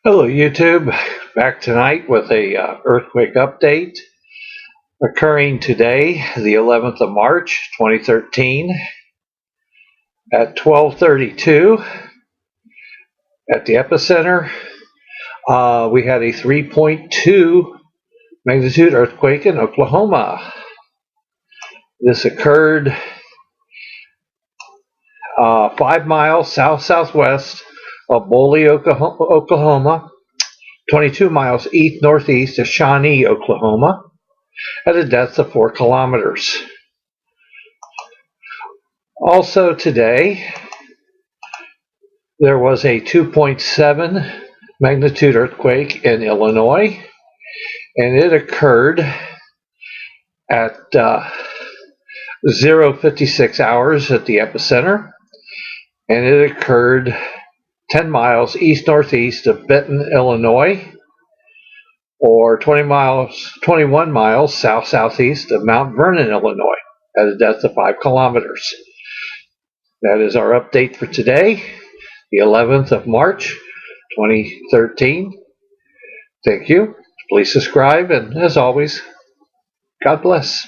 Hello YouTube, back tonight with a earthquake update occurring today, the 11th of March 2013 at 12:32 at the epicenter. We had a 3.2 magnitude earthquake in Oklahoma. This occurred 5 miles south-southwest of Boley, Oklahoma, 22 miles east-northeast of Shawnee, Oklahoma, at a depth of 4 kilometers. Also today, there was a 2.7 magnitude earthquake in Illinois, and it occurred at 0:56 hours at the epicenter, and it occurred 10 miles east-northeast of Benton, Illinois, or 21 miles south-southeast of Mount Vernon, Illinois, at a depth of 5 kilometers. That is our update for today, the 11th of March, 2013. Thank you. Please subscribe, and as always, God bless.